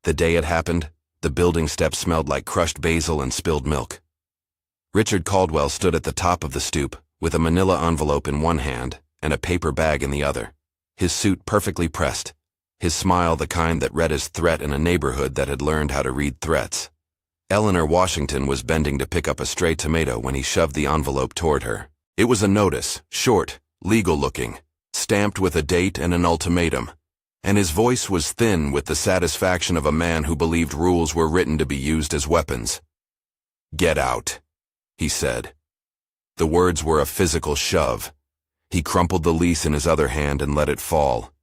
The day it happened, the building steps smelled like crushed basil and spilled milk. Richard Caldwell stood at the top of the stoop, with a manila envelope in one hand and a paper bag in the other, his suit perfectly pressed, his smile the kind that read as threat in a neighborhood that had learned how to read threats. Eleanor Washington was bending to pick up a stray tomato when he shoved the envelope toward her. It was a notice, short, legal-looking, stamped with a date and an ultimatum, and his voice was thin with the satisfaction of a man who believed rules were written to be used as weapons. "Get out," he said. The words were a physical shove. He crumpled the lease in his other hand and let it fall.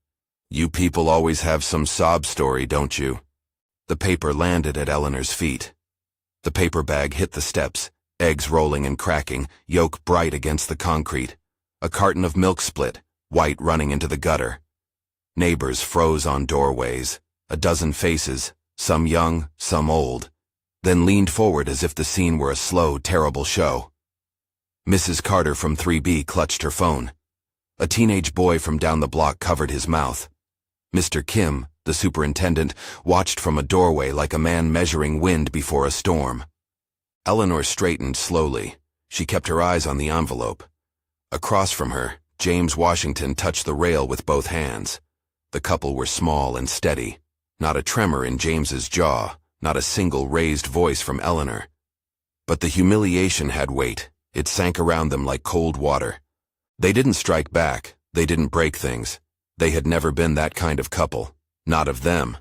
"You people always have some sob story, don't you?" The paper landed at Eleanor's feet. The paper bag hit the steps, eggs rolling and cracking, yolk bright against the concrete. A carton of milk split, white running into the gutter. Neighbors froze on doorways, a dozen faces, some young, some old, then leaned forward as if the scene were a slow, terrible show. Mrs. Carter from 3B clutched her phone. A teenage boy from down the block covered his mouth. Mr. Kim, the superintendent, watched from a doorway like a man measuring wind before a storm. Eleanor straightened slowly. She kept her eyes on the envelope. Across from her, James Washington touched the rail with both hands. The couple were small and steady. Not a tremor in James's jaw, not a single raised voice from Eleanor. But the humiliation had weight. It sank around them like cold water. They didn't strike back. They didn't break things. They had never been that kind of couple. Not of them.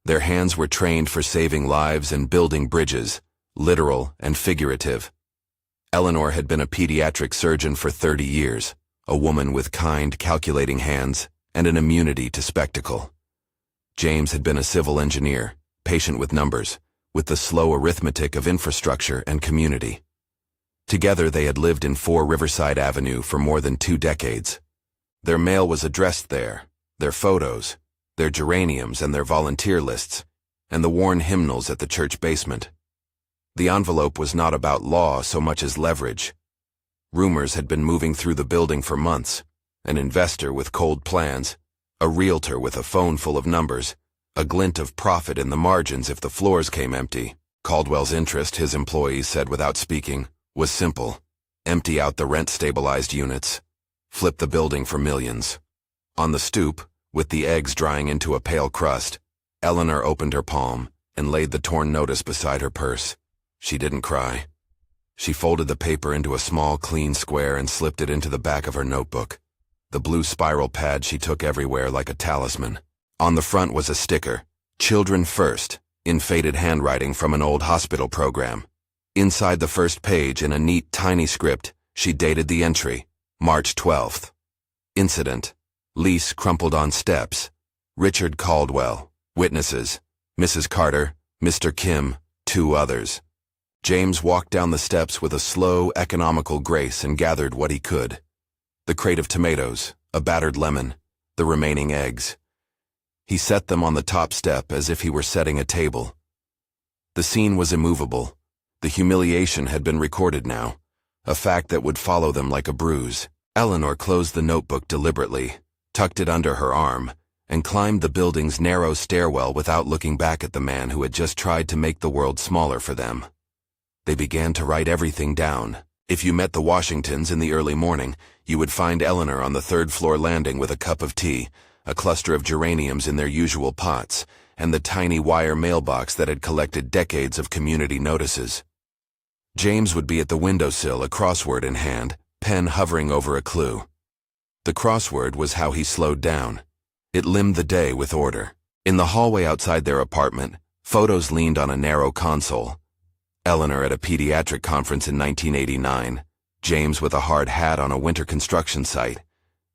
Their hands were trained for saving lives and building bridges, literal and figurative. Eleanor had been a pediatric surgeon for 30 years, a woman with kind, calculating hands and an immunity to spectacle. James had been a civil engineer, patient with numbers, with the slow arithmetic of infrastructure and community. Together they had lived in 4 Riverside Avenue for more than 2 decades. Their mail was addressed there, their photos, their geraniums and their volunteer lists, and the worn hymnals at the church basement. The envelope was not about law so much as leverage. Rumors had been moving through the building for months. An investor with cold plans, a realtor with a phone full of numbers, a glint of profit in the margins if the floors came empty. Caldwell's interest, his employees said without speaking, was simple. Empty out the rent-stabilized units. Flip the building for millions. On the stoop, with the eggs drying into a pale crust, Eleanor opened her palm and laid the torn notice beside her purse. She didn't cry. She folded the paper into a small, clean square and slipped it into the back of her notebook. The blue spiral pad she took everywhere like a talisman. On the front was a sticker, "Children First," in faded handwriting from an old hospital program. Inside the first page, in a neat, tiny script, she dated the entry, March 12th. Incident. Lease crumpled on steps. Richard Caldwell. Witnesses. Mrs. Carter, Mr. Kim, 2 others. James walked down the steps with a slow, economical grace and gathered what he could. The crate of tomatoes, a battered lemon, the remaining eggs. He set them on the top step as if he were setting a table. The scene was immovable. The humiliation had been recorded now, a fact that would follow them like a bruise. Eleanor closed the notebook deliberately, tucked it under her arm, and climbed the building's narrow stairwell without looking back at the man who had just tried to make the world smaller for them. They began to write everything down. If you met the Washingtons in the early morning, you would find Eleanor on the 3rd-floor landing with a cup of tea, a cluster of geraniums in their usual pots, and the tiny wire mailbox that had collected decades of community notices. James would be at the windowsill, a crossword in hand, pen hovering over a clue. The crossword was how he slowed down. It limned the day with order. In the hallway outside their apartment, photos leaned on a narrow console. Eleanor at a pediatric conference in 1989, James with a hard hat on a winter construction site,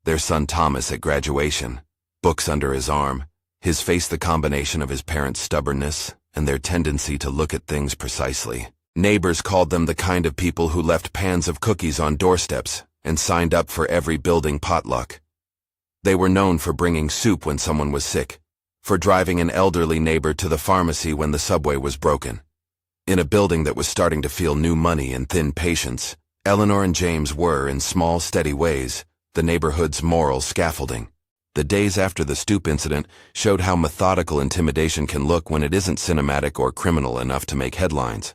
their son Thomas at graduation, books under his arm, his face the combination of his parents' stubbornness and their tendency to look at things precisely. Neighbors called them the kind of people who left pans of cookies on doorsteps and signed up for every building potluck. They were known for bringing soup when someone was sick, for driving an elderly neighbor to the pharmacy when the subway was broken. In a building that was starting to feel new money and thin patience, Eleanor and James were, in small, steady ways, the neighborhood's moral scaffolding. The days after the stoop incident showed how methodical intimidation can look when it isn't cinematic or criminal enough to make headlines.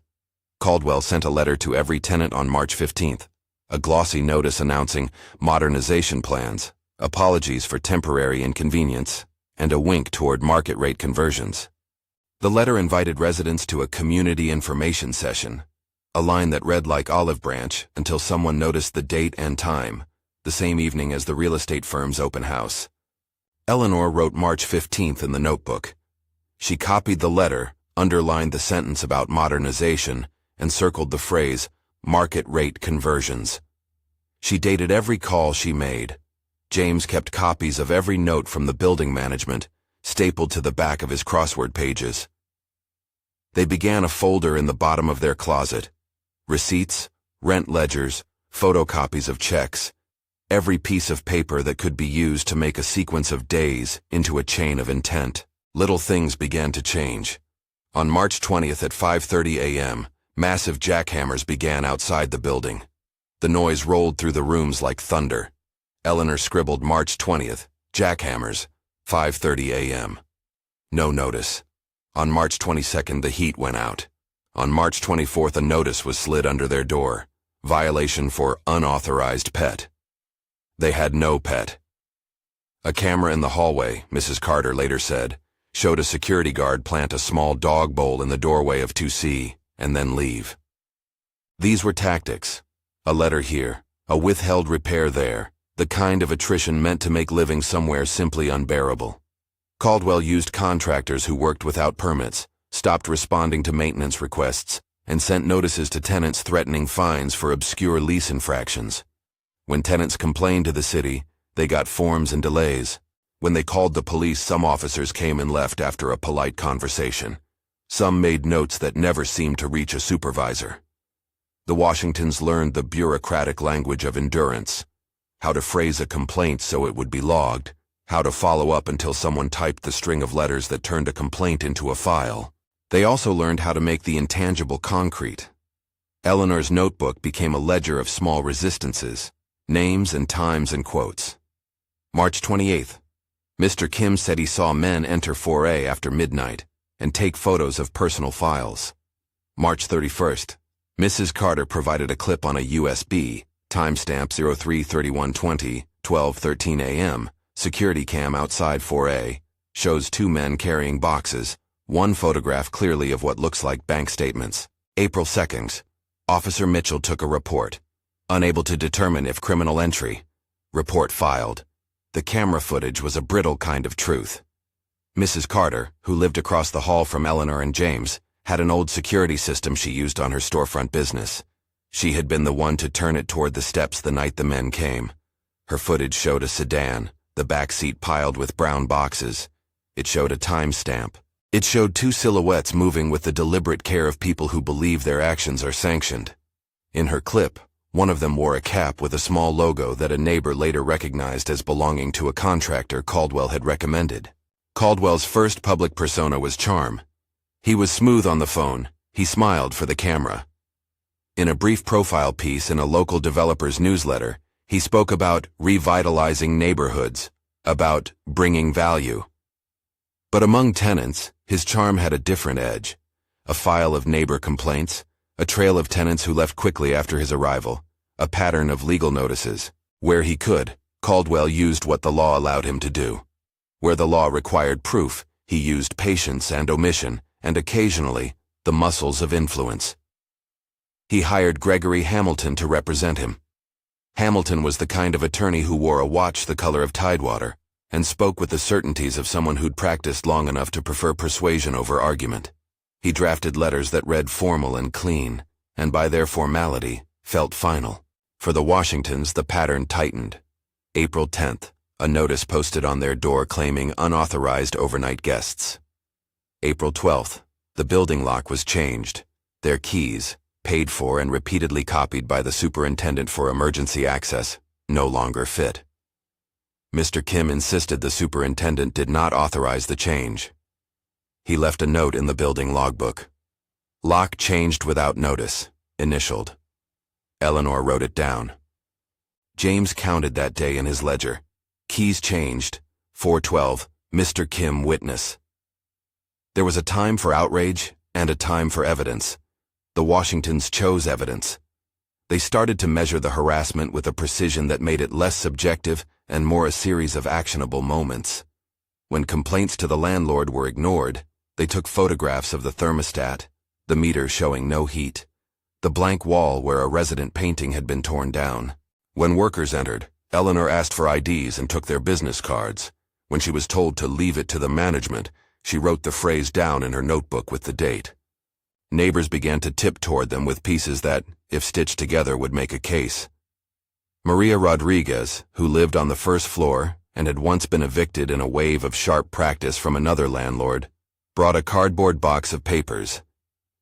Caldwell sent a letter to every tenant on March 15th, a glossy notice announcing modernization plans, apologies for temporary inconvenience, and a wink toward market-rate conversions. The letter invited residents to a community information session, a line that read like olive branch until someone noticed the date and time, the same evening as the real estate firm's open house. Eleanor wrote March 15th in the notebook. She copied the letter, underlined the sentence about modernization, and circled the phrase, market-rate conversions. She dated every call she made. James kept copies of every note from the building management, stapled to the back of his crossword pages. They began a folder in the bottom of their closet. Receipts, rent ledgers, photocopies of checks, every piece of paper that could be used to make a sequence of days into a chain of intent. Little things began to change. On March 20th at 5:30 a.m., massive jackhammers began outside the building. The noise rolled through the rooms like thunder. Eleanor scribbled March 20th, jackhammers, 5:30 a.m. No notice. On March 22nd, the heat went out. On March 24th, a notice was slid under their door. Violation for unauthorized pet. They had no pet. A camera in the hallway, Mrs. Carter later said, showed a security guard plant a small dog bowl in the doorway of 2C and then leave. These were tactics. A letter here, a withheld repair there, the kind of attrition meant to make living somewhere simply unbearable. Caldwell used contractors who worked without permits, stopped responding to maintenance requests, and sent notices to tenants threatening fines for obscure lease infractions. When tenants complained to the city, they got forms and delays. When they called the police, some officers came and left after a polite conversation. Some made notes that never seemed to reach a supervisor. The Washingtons learned the bureaucratic language of endurance, how to phrase a complaint so it would be logged, how to follow up until someone typed the string of letters that turned a complaint into a file. They also learned how to make the intangible concrete. Eleanor's notebook became a ledger of small resistances, names and times and quotes. March 28th. Mr. Kim said he saw men enter 4A after midnight and take photos of personal files. March 31st. Mrs. Carter provided a clip on a USB, timestamp 03/31/20, 12:13 a.m., security cam outside 4A, shows two men carrying boxes, one photograph clearly of what looks like bank statements. April 2nd. Officer Mitchell took a report. Unable to determine if criminal entry. Report filed. The camera footage was a brittle kind of truth. Mrs. Carter, who lived across the hall from Eleanor and James, had an old security system she used on her storefront business. She had been the one to turn it toward the steps the night the men came. Her footage showed a sedan, the back seat piled with brown boxes. It showed a timestamp. It showed two silhouettes moving with the deliberate care of people who believe their actions are sanctioned. In her clip, one of them wore a cap with a small logo that a neighbor later recognized as belonging to a contractor Caldwell had recommended. Caldwell's first public persona was charm. He was smooth on the phone. He smiled for the camera. In a brief profile piece in a local developer's newsletter, he spoke about revitalizing neighborhoods, about bringing value. But among tenants, his charm had a different edge. A file of neighbor complaints, a trail of tenants who left quickly after his arrival, a pattern of legal notices. Where he could, Caldwell used what the law allowed him to do. Where the law required proof, he used patience and omission, and occasionally, the muscles of influence. He hired Gregory Hamilton to represent him. Hamilton was the kind of attorney who wore a watch the color of tidewater, and spoke with the certainties of someone who'd practiced long enough to prefer persuasion over argument. He drafted letters that read formal and clean, and by their formality, felt final. For the Washingtons, the pattern tightened. April 10th, a notice posted on their door claiming unauthorized overnight guests. April 12th, the building lock was changed. Their keys, paid for and repeatedly copied by the superintendent for emergency access, no longer fit. Mr. Kim insisted the superintendent did not authorize the change. He left a note in the building logbook. Lock changed without notice, initialed. Eleanor wrote it down. James counted that day in his ledger. Keys changed, 412, Mr. Kim witness. There was a time for outrage and a time for evidence. The Washingtons chose evidence. They started to measure the harassment with a precision that made it less subjective and more a series of actionable moments. When complaints to the landlord were ignored, they took photographs of the thermostat, the meter showing no heat, the blank wall where a resident painting had been torn down. When workers entered, Eleanor asked for IDs and took their business cards. When she was told to leave it to the management, she wrote the phrase down in her notebook with the date. Neighbors began to tip toward them with pieces that, if stitched together, would make a case. Maria Rodriguez, who lived on the first floor and had once been evicted in a wave of sharp practice from another landlord, brought a cardboard box of papers.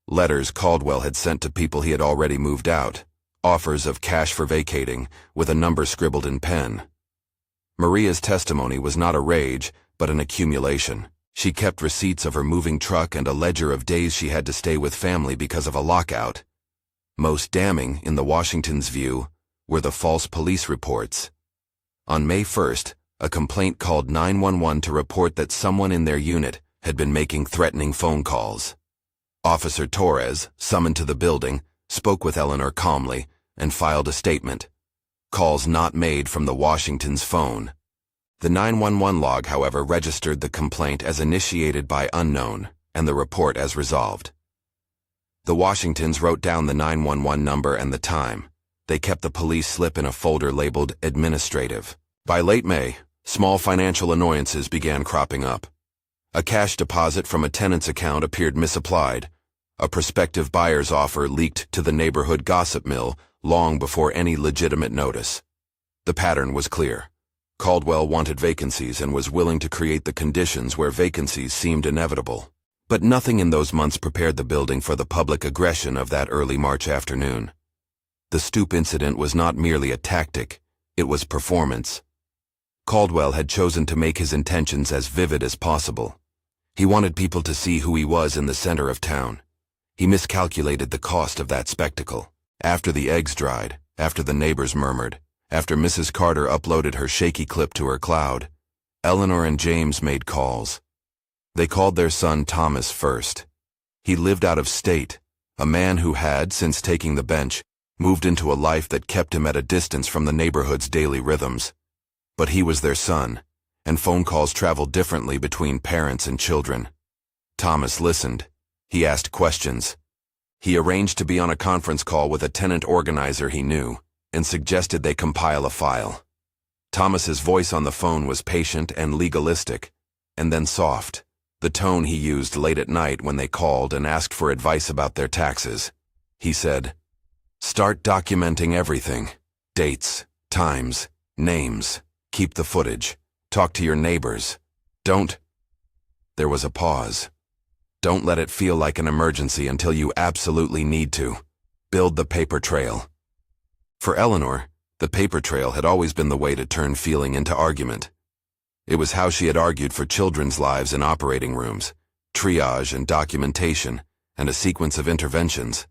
Letters Caldwell had sent to people he had already moved out, offers of cash for vacating, with a number scribbled in pen. Maria's testimony was not a rage, but an accumulation. She kept receipts of her moving truck and a ledger of days she had to stay with family because of a lockout. Most damning, in the Washingtons' view, were the false police reports. On May 1st, a complaint called 911 to report that someone in their unit had been making threatening phone calls. Officer Torres, summoned to the building, spoke with Eleanor calmly and filed a statement. Calls not made from the Washingtons' phone. The 911 log, however, registered the complaint as initiated by unknown and the report as resolved. The Washingtons wrote down the 911 number and the time. They kept the police slip in a folder labeled administrative. By late May, small financial annoyances began cropping up. A cash deposit from a tenant's account appeared misapplied. A prospective buyer's offer leaked to the neighborhood gossip mill long before any legitimate notice. The pattern was clear. Caldwell wanted vacancies and was willing to create the conditions where vacancies seemed inevitable. But nothing in those months prepared the building for the public aggression of that early March afternoon. The stoop incident was not merely a tactic, it was performance. Caldwell had chosen to make his intentions as vivid as possible. He wanted people to see who he was in the center of town. He miscalculated the cost of that spectacle. After the eggs dried, after the neighbors murmured, after Mrs. Carter uploaded her shaky clip to her cloud, Eleanor and James made calls. They called their son Thomas first. He lived out of state, a man who had, since taking the bench, moved into a life that kept him at a distance from the neighborhood's daily rhythms. But he was their son, and phone calls traveled differently between parents and children. Thomas listened. He asked questions. He arranged to be on a conference call with a tenant organizer he knew, and suggested they compile a file. Thomas's voice on the phone was patient and legalistic, and then soft, the tone he used late at night when they called and asked for advice about their taxes. He said, "Start documenting everything. Dates, times, names. Keep the footage. Talk to your neighbors. Don't—" There was a pause. "Don't let it feel like an emergency until you absolutely need to. Build the paper trail." For Eleanor, the paper trail had always been the way to turn feeling into argument. It was how she had argued for children's lives in operating rooms, triage and documentation, and a sequence of interventions.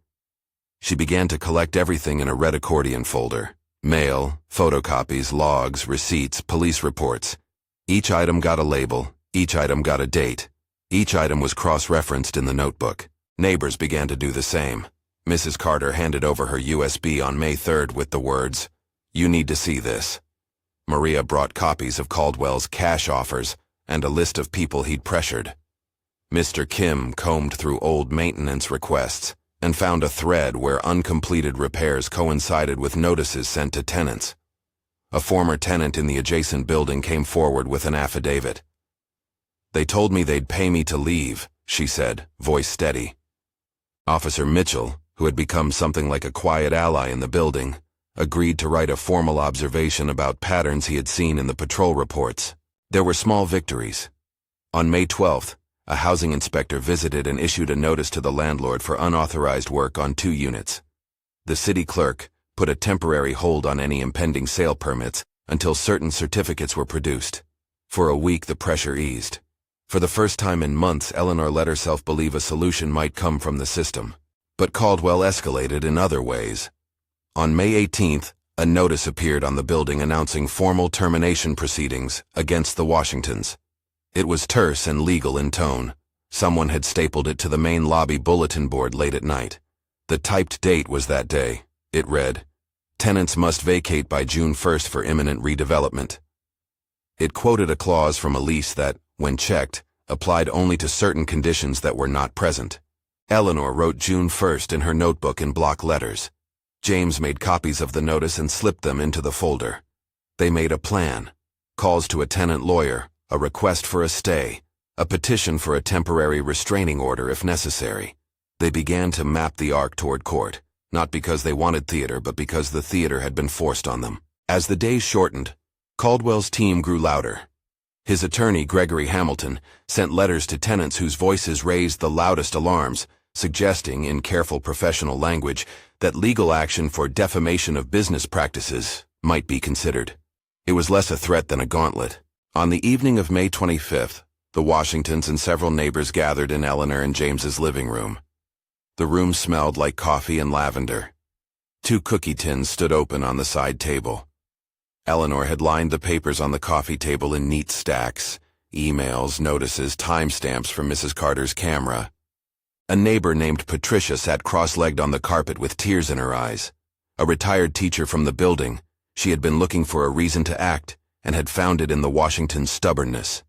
She began to collect everything in a red accordion folder. Mail, photocopies, logs, receipts, police reports. Each item got a label, each item got a date. Each item was cross-referenced in the notebook. Neighbors began to do the same. Mrs. Carter handed over her USB on May 3rd with the words, "You need to see this." Maria brought copies of Caldwell's cash offers and a list of people he'd pressured. Mr. Kim combed through old maintenance requests and found a thread where uncompleted repairs coincided with notices sent to tenants. A former tenant in the adjacent building came forward with an affidavit. "They told me they'd pay me to leave," she said, voice steady. Officer Mitchell, who had become something like a quiet ally in the building, agreed to write a formal observation about patterns he had seen in the patrol reports. There were small victories. On May 12th, a housing inspector visited and issued a notice to the landlord for unauthorized work on 2 units. The city clerk put a temporary hold on any impending sale permits until certain certificates were produced. For a week, the pressure eased. For the first time in months, Eleanor let herself believe a solution might come from the system. But Caldwell escalated in other ways. On May 18th, A notice appeared on the building announcing formal termination proceedings against the Washingtons. It was terse and legal in tone. Someone had stapled it to the main lobby bulletin board late at night. The typed date was that day. It read, "Tenants must vacate by June 1st for imminent redevelopment." It quoted a clause from a lease that, when checked, applied only to certain conditions that were not present. Eleanor wrote June 1st in her notebook in block letters. James made copies of the notice and slipped them into the folder. They made a plan: calls to a tenant lawyer, a request for a stay, a petition for a temporary restraining order if necessary. They began to map the arc toward court, not because they wanted theater, but because the theater had been forced on them. As the days shortened, Caldwell's team grew louder. His attorney, Gregory Hamilton, sent letters to tenants whose voices raised the loudest alarms, suggesting, in careful professional language, that legal action for defamation of business practices might be considered. It was less a threat than a gauntlet. On the evening of May 25th, the Washingtons and several neighbors gathered in Eleanor and James's living room. The room smelled like coffee and lavender. 2 cookie tins stood open on the side table. Eleanor had lined the papers on the coffee table in neat stacks: emails, notices, timestamps from Mrs. Carter's camera. A neighbor named Patricia sat cross-legged on the carpet with tears in her eyes. A retired teacher from the building, she had been looking for a reason to act and had found it in the Washingtons' stubbornness.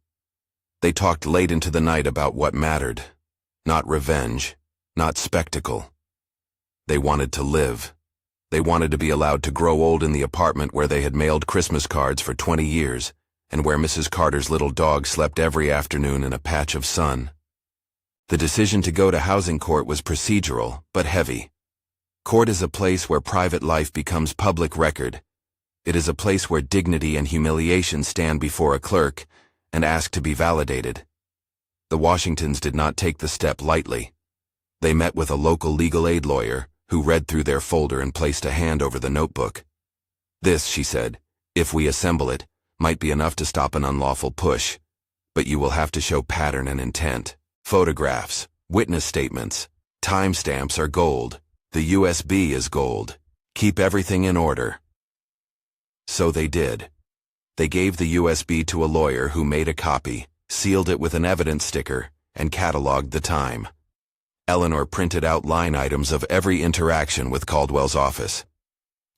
They talked late into the night about what mattered. Not revenge, not spectacle. They wanted to live. They wanted to be allowed to grow old in the apartment where they had mailed Christmas cards for 20 years and where Mrs. Carter's little dog slept every afternoon in a patch of sun. The decision to go to housing court was procedural, but heavy. Court is a place where private life becomes public record. It is a place where dignity and humiliation stand before a clerk and ask to be validated. The Washingtons did not take the step lightly. They met with a local legal aid lawyer who read through their folder and placed a hand over the notebook. "This," she said, "if we assemble it, might be enough to stop an unlawful push, but you will have to show pattern and intent. Photographs, witness statements, timestamps are gold. The USB is gold. Keep everything in order." So they did. They gave the USB to a lawyer who made a copy, sealed it with an evidence sticker, and cataloged the time. Eleanor printed out line items of every interaction with Caldwell's office.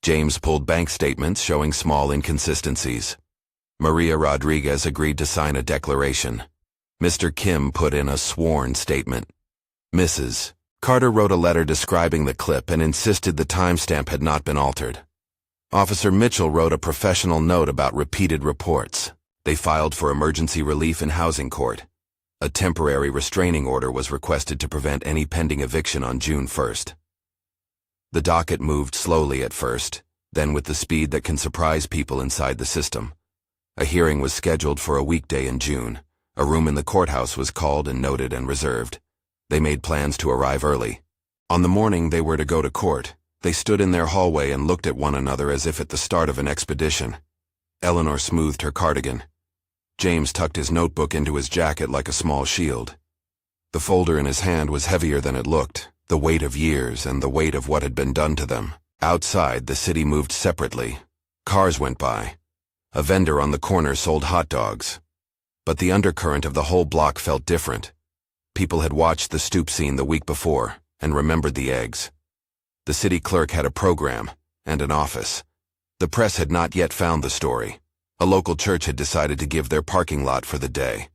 James pulled bank statements showing small inconsistencies. Maria Rodriguez agreed to sign a declaration. Mr. Kim put in a sworn statement. Mrs. Carter wrote a letter describing the clip and insisted the timestamp had not been altered. Officer Mitchell wrote a professional note about repeated reports. They filed for emergency relief in housing court. A temporary restraining order was requested to prevent any pending eviction on June 1st. The docket moved slowly at first, then with the speed that can surprise people inside the system. A hearing was scheduled for a weekday in June. A room in the courthouse was called and noted and reserved. They made plans to arrive early. On the morning they were to go to court, they stood in their hallway and looked at one another as if at the start of an expedition. Eleanor smoothed her cardigan. James tucked his notebook into his jacket like a small shield. The folder in his hand was heavier than it looked, the weight of years and the weight of what had been done to them. Outside, the city moved separately. Cars went by. A vendor on the corner sold hot dogs. But the undercurrent of the whole block felt different. People had watched the stoop scene the week before and remembered the eggs. The city clerk had a program and an office. The press had not yet found the story. A local church had decided to give their parking lot for the day.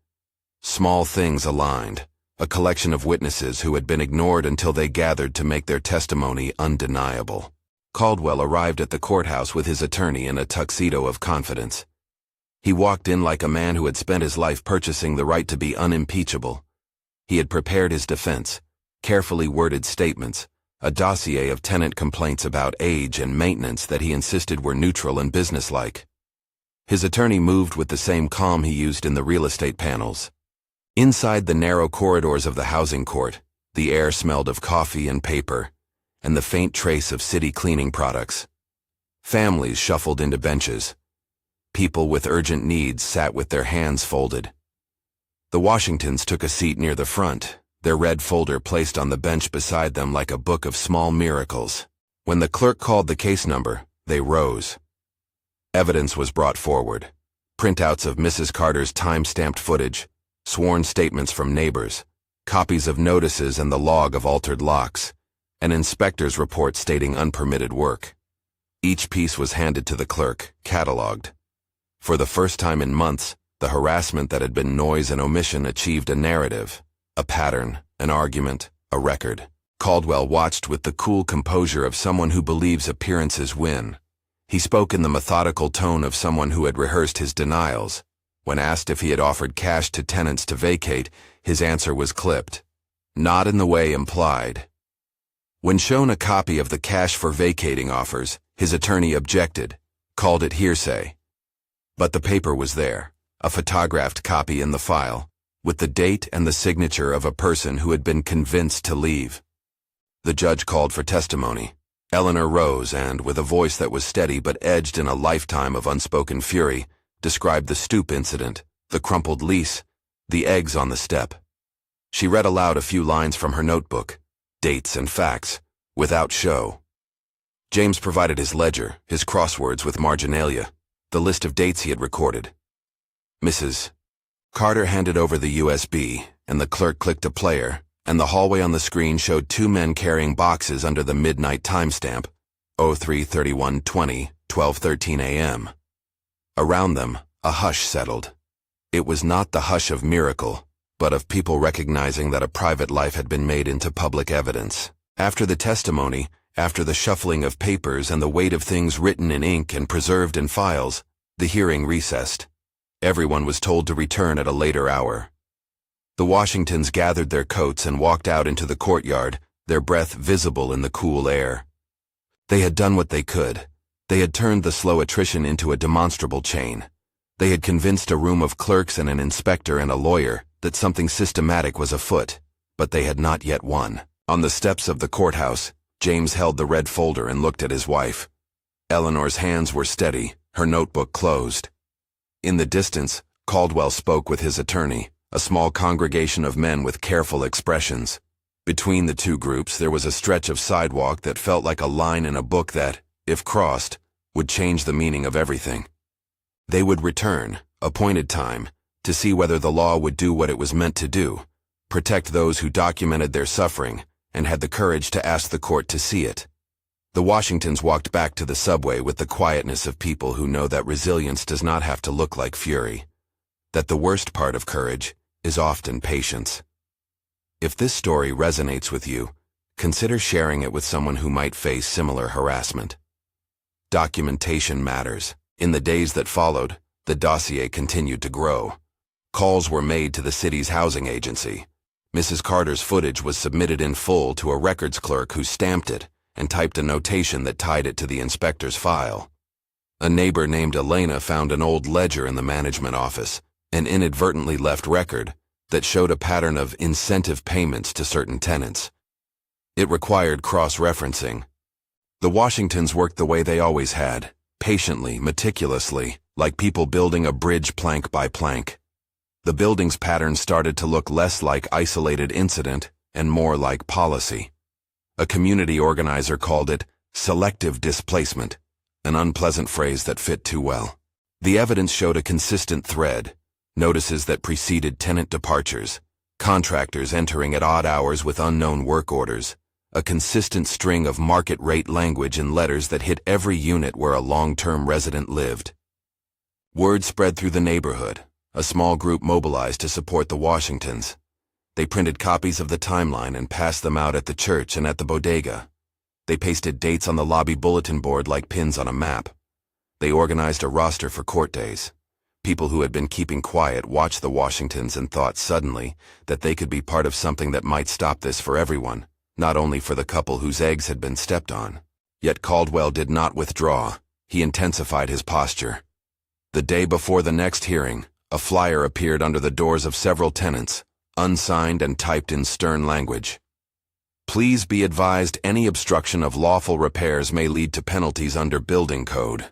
Small things aligned, a collection of witnesses who had been ignored until they gathered to make their testimony undeniable. Caldwell arrived at the courthouse with his attorney in a tuxedo of confidence. He walked in like a man who had spent his life purchasing the right to be unimpeachable. He had prepared his defense, carefully worded statements, a dossier of tenant complaints about age and maintenance that he insisted were neutral and businesslike. His attorney moved with the same calm he used in the real estate panels. Inside the narrow corridors of the housing court, the air smelled of coffee and paper, and the faint trace of city cleaning products. Families shuffled into benches. People with urgent needs sat with their hands folded. The Washingtons took a seat near the front, their red folder placed on the bench beside them like a book of small miracles. When the clerk called the case number, They rose. Evidence was brought forward. Printouts of Mrs. Carter's time-stamped footage, sworn statements from neighbors, copies of notices and the log of altered locks, an inspector's report stating unpermitted work. Each piece was handed to the clerk, catalogued. For the first time in months, the harassment that had been noise and omission achieved a narrative, a pattern, an argument, a record. Caldwell watched with the cool composure of someone who believes appearances win. He spoke in the methodical tone of someone who had rehearsed his denials. When asked if he had offered cash to tenants to vacate, his answer was clipped. Not in the way implied. When shown a copy of the cash for vacating offers, his attorney objected, called it hearsay. But the paper was there, a photographed copy in the file, with the date and the signature of a person who had been convinced to leave. The judge called for testimony. Eleanor rose and, with a voice that was steady but edged in a lifetime of unspoken fury, described the stoop incident, the crumpled lease, the eggs on the step. She read aloud a few lines from her notebook, dates and facts, without show. James provided his ledger, his crosswords with marginalia, the list of dates he had recorded. Mrs. Carter handed over the USB, and the clerk clicked a player, and the hallway on the screen showed two men carrying boxes under the midnight timestamp, 03/31/20, 12:13 a.m. Around them, a hush settled. It was not the hush of miracle, but of people recognizing that a private life had been made into public evidence. After the testimony, after the shuffling of papers and the weight of things written in ink and preserved in files, the hearing recessed. Everyone was told to return at a later hour. The Washingtons gathered their coats and walked out into the courtyard, their breath visible in the cool air. They had done what they could. They had turned the slow attrition into a demonstrable chain. They had convinced a room of clerks and an inspector and a lawyer that something systematic was afoot, but they had not yet won. On the steps of the courthouse, James held the red folder and looked at his wife. Eleanor's hands were steady, her notebook closed. In the distance, Caldwell spoke with his attorney, a small congregation of men with careful expressions. Between the two groups there was a stretch of sidewalk that felt like a line in a book that, if crossed, would change the meaning of everything. They would return, appointed time, to see whether the law would do what it was meant to do, protect those who documented their suffering and had the courage to ask the court to see it. The Washingtons walked back to the subway with the quietness of people who know that resilience does not have to look like fury, that the worst part of courage is often patience. If this story resonates with you, consider sharing it with someone who might face similar harassment. Documentation matters. In the days that followed, the dossier continued to grow. Calls were made to the city's housing agency. Mrs. Carter's footage was submitted in full to a records clerk who stamped it and typed a notation that tied it to the inspector's file. A neighbor named Elena found an old ledger in the management office, an inadvertently left record that showed a pattern of incentive payments to certain tenants. It required cross-referencing. The Washingtons worked the way they always had, patiently, meticulously, like people building a bridge plank by plank. The building's pattern started to look less like isolated incident and more like policy. A community organizer called it selective displacement, an unpleasant phrase that fit too well. The evidence showed a consistent thread, notices that preceded tenant departures, contractors entering at odd hours with unknown work orders, a consistent string of market-rate language in letters that hit every unit where a long-term resident lived. Word spread through the neighborhood. A small group mobilized to support the Washingtons. They printed copies of the timeline and passed them out at the church and at the bodega. They pasted dates on the lobby bulletin board like pins on a map. They organized a roster for court days. People who had been keeping quiet watched the Washingtons and thought suddenly that they could be part of something that might stop this for everyone, not only for the couple whose eggs had been stepped on. Yet Caldwell did not withdraw. He intensified his posture. The day before the next hearing, a flyer appeared under the doors of several tenants, unsigned and typed in stern language. Please be advised any obstruction of lawful repairs may lead to penalties under building code.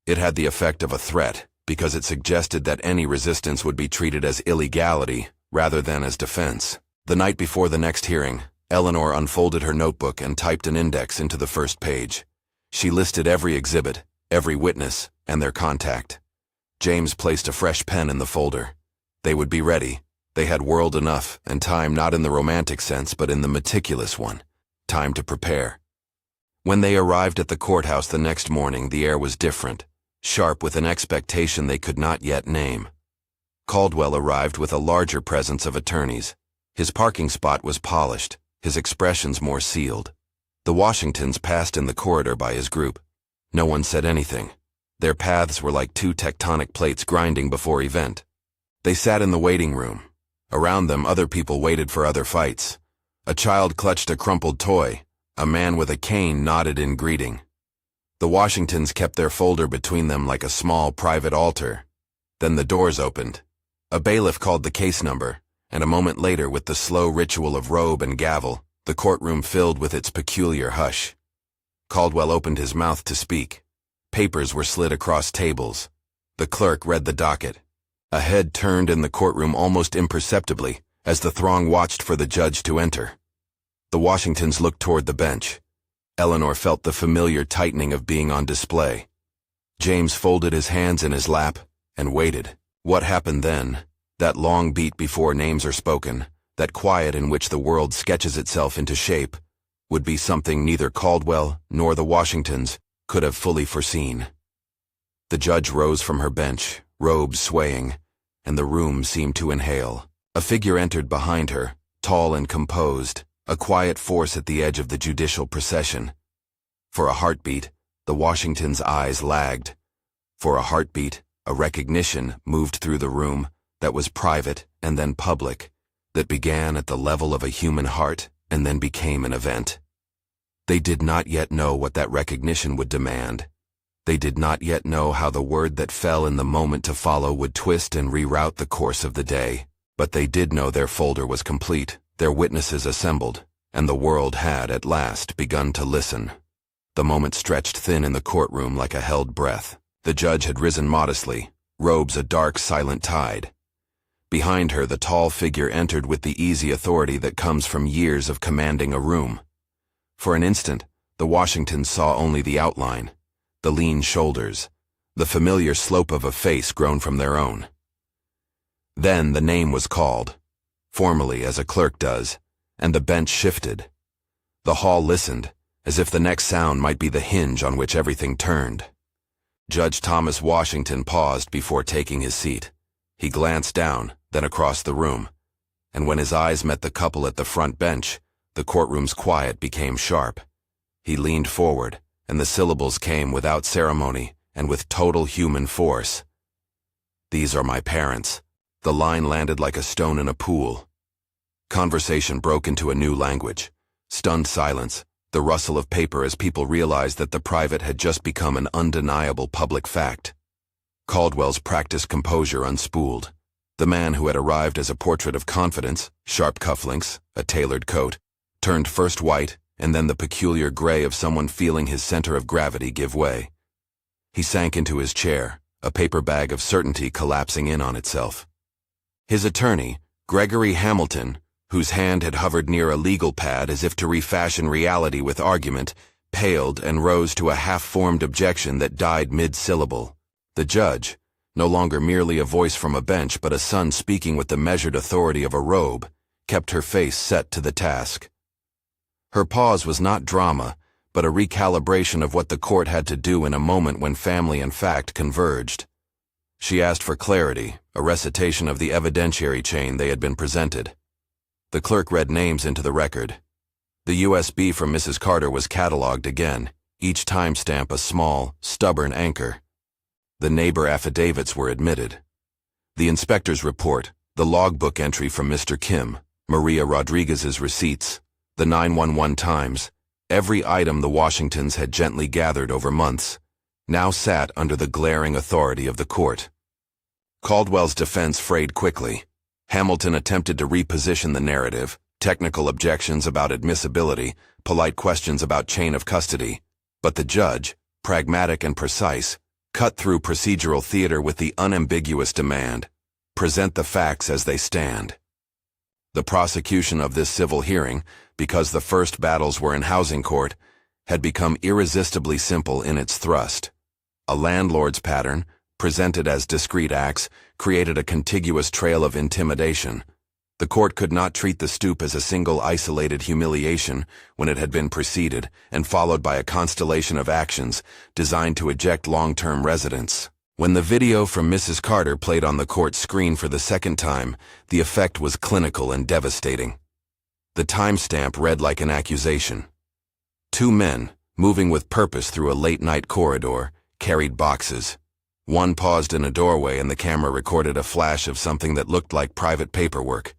It had the effect of a threat, because it suggested that any resistance would be treated as illegality rather than as defense. The night before the next hearing, Eleanor unfolded her notebook and typed an index into the first page. She listed every exhibit, every witness, and their contact. James placed a fresh pen in the folder. They would be ready. They had world enough, and time not in the romantic sense but in the meticulous one. Time to prepare. When they arrived at the courthouse the next morning, the air was different, sharp with an expectation they could not yet name. Caldwell arrived with a larger presence of attorneys. His parking spot was polished, his expressions more sealed. The Washingtons passed in the corridor by his group. No one said anything. Their paths were like two tectonic plates grinding before event. They sat in the waiting room. Around them, other people waited for other fights. A child clutched a crumpled toy. A man with a cane nodded in greeting. The Washingtons kept their folder between them like a small private altar. Then the doors opened. A bailiff called the case number, and a moment later, with the slow ritual of robe and gavel, the courtroom filled with its peculiar hush. Caldwell opened his mouth to speak. Papers were slid across tables. The clerk read the docket. A head turned in the courtroom almost imperceptibly as the throng watched for the judge to enter. The Washingtons looked toward the bench. Eleanor felt the familiar tightening of being on display. James folded his hands in his lap and waited. What happened then? That long beat before names are spoken, that quiet in which the world sketches itself into shape, would be something neither Caldwell nor the Washingtons could have fully foreseen. The judge rose from her bench, robes swaying, and the room seemed to inhale. A figure entered behind her, tall and composed, a quiet force at the edge of the judicial procession. For a heartbeat, the Washingtons' eyes lagged. For a heartbeat, a recognition moved through the room that was private and then public, that began at the level of a human heart and then became an event. They did not yet know what that recognition would demand. They did not yet know how the word that fell in the moment to follow would twist and reroute the course of the day. But they did know their folder was complete, their witnesses assembled, and the world had, at last, begun to listen. The moment stretched thin in the courtroom like a held breath. The judge had risen modestly, robes a dark, silent tide. Behind her, the tall figure entered with the easy authority that comes from years of commanding a room. For an instant, the Washingtons saw only the outline, the lean shoulders, the familiar slope of a face grown from their own. Then the name was called, formally as a clerk does, and the bench shifted. The hall listened, as if the next sound might be the hinge on which everything turned. Judge Thomas Washington paused before taking his seat. He glanced down, then across the room, and when his eyes met the couple at the front bench, the courtroom's quiet became sharp. He leaned forward, and the syllables came without ceremony and with total human force. "These are my parents." The line landed like a stone in a pool. Conversation broke into a new language. Stunned silence, the rustle of paper as people realized that the private had just become an undeniable public fact. Caldwell's practiced composure unspooled. The man who had arrived as a portrait of confidence, sharp cufflinks, a tailored coat, turned first white and then the peculiar gray of someone feeling his center of gravity give way. He sank into his chair, a paper bag of certainty collapsing in on itself. His attorney, Gregory Hamilton, whose hand had hovered near a legal pad as if to refashion reality with argument, paled and rose to a half-formed objection that died mid-syllable. The judge, no longer merely a voice from a bench but a son speaking with the measured authority of a robe, kept her face set to the task. Her pause was not drama, but a recalibration of what the court had to do in a moment when family and fact converged. She asked for clarity, a recitation of the evidentiary chain they had been presented. The clerk read names into the record. The USB from Mrs. Carter was cataloged again, each timestamp a small, stubborn anchor. The neighbor affidavits were admitted. The inspector's report, the logbook entry from Mr. Kim, Maria Rodriguez's receipts, the 911 times, every item the Washingtons had gently gathered over months, now sat under the glaring authority of the court. Caldwell's defense frayed quickly. Hamilton attempted to reposition the narrative, technical objections about admissibility, polite questions about chain of custody, but the judge, pragmatic and precise, cut through procedural theater with the unambiguous demand, present the facts as they stand. The prosecution of this civil hearing, because the first battles were in housing court, had become irresistibly simple in its thrust. A landlord's pattern, presented as discrete acts, created a contiguous trail of intimidation. The court could not treat the stoop as a single isolated humiliation when it had been preceded and followed by a constellation of actions designed to eject long-term residents. When the video from Mrs. Carter played on the court screen for the second time, the effect was clinical and devastating. The timestamp read like an accusation. Two men, moving with purpose through a late-night corridor, carried boxes. One paused in a doorway and the camera recorded a flash of something that looked like private paperwork.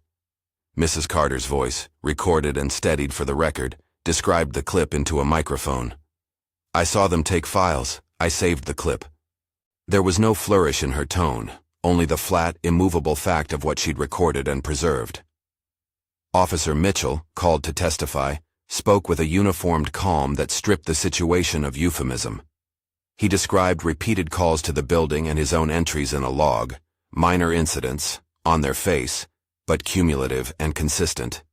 Mrs. Carter's voice, recorded and steadied for the record, described the clip into a microphone. "I saw them take files. I saved the clip." There was no flourish in her tone, only the flat, immovable fact of what she'd recorded and preserved. Officer Mitchell, called to testify, spoke with a uniformed calm that stripped the situation of euphemism. He described repeated calls to the building and his own entries in a log, minor incidents, on their face, but cumulative and consistent.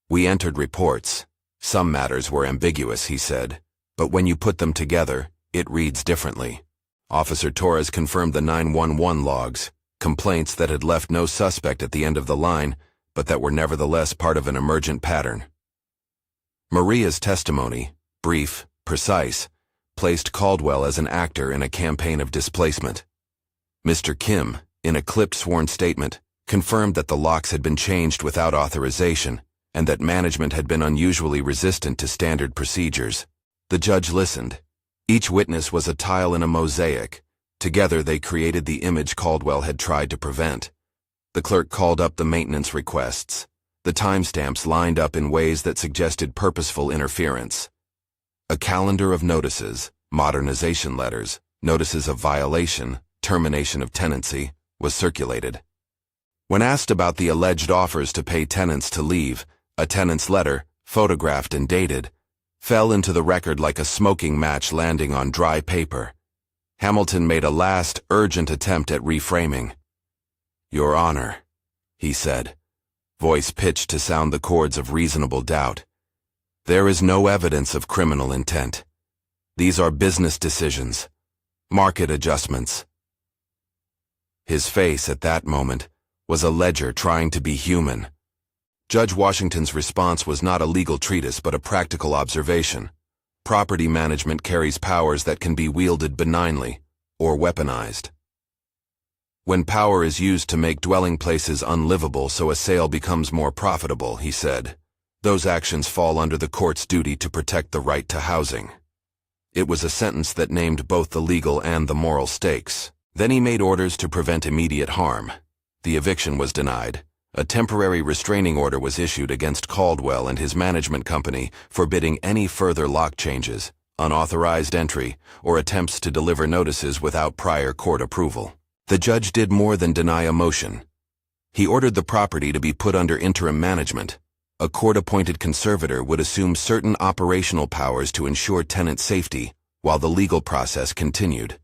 "We entered reports. Some matters were ambiguous," he said, "but when you put them together, it reads differently." Officer Torres confirmed the 911 logs, complaints that had left no suspect at the end of the line, but that were nevertheless part of an emergent pattern. Maria's testimony, brief, precise, placed Caldwell as an actor in a campaign of displacement. Mr. Kim, in a clipped sworn statement, confirmed that the locks had been changed without authorization and that management had been unusually resistant to standard procedures. The judge listened. Each witness was a tile in a mosaic. Together they created the image Caldwell had tried to prevent. The clerk called up the maintenance requests. The timestamps lined up in ways that suggested purposeful interference. A calendar of notices, modernization letters, notices of violation, termination of tenancy, was circulated. When asked about the alleged offers to pay tenants to leave, a tenant's letter, photographed and dated, fell into the record like a smoking match landing on dry paper. Hamilton made a last, urgent attempt at reframing. "Your Honor," he said, voice pitched to sound the chords of reasonable doubt. "There is no evidence of criminal intent. These are business decisions, market adjustments." His face at that moment was a ledger trying to be human. Judge Washington's response was not a legal treatise but a practical observation. Property management carries powers that can be wielded benignly or weaponized. When power is used to make dwelling places unlivable so a sale becomes more profitable, he said, those actions fall under the court's duty to protect the right to housing. It was a sentence that named both the legal and the moral stakes. Then he made orders to prevent immediate harm. The eviction was denied. A temporary restraining order was issued against Caldwell and his management company, forbidding any further lock changes, unauthorized entry, or attempts to deliver notices without prior court approval. The judge did more than deny a motion. He ordered the property to be put under interim management. A court-appointed conservator would assume certain operational powers to ensure tenant safety, while the legal process continued.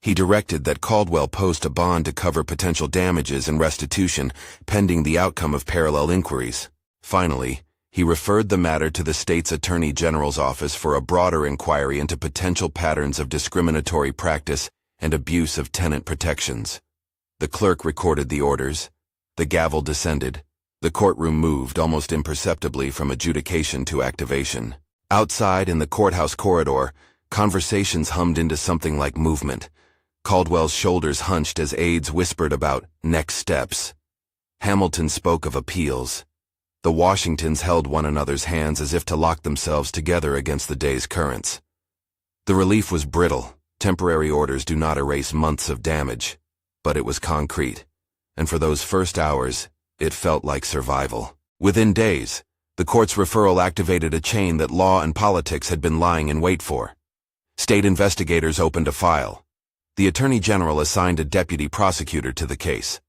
He directed that Caldwell post a bond to cover potential damages and restitution pending the outcome of parallel inquiries. Finally, he referred the matter to the state's Attorney General's office for a broader inquiry into potential patterns of discriminatory practice and abuse of tenant protections. The clerk recorded the orders. The gavel descended. The courtroom moved almost imperceptibly from adjudication to activation. Outside in the courthouse corridor, conversations hummed into something like movement. Caldwell's shoulders hunched as aides whispered about next steps. Hamilton spoke of appeals. The Washingtons held one another's hands as if to lock themselves together against the day's currents. The relief was brittle. Temporary orders do not erase months of damage, but it was concrete, and for those first hours, it felt like survival. Within days, the court's referral activated a chain that law and politics had been lying in wait for. State investigators opened a file. The Attorney General assigned a deputy prosecutor to the case.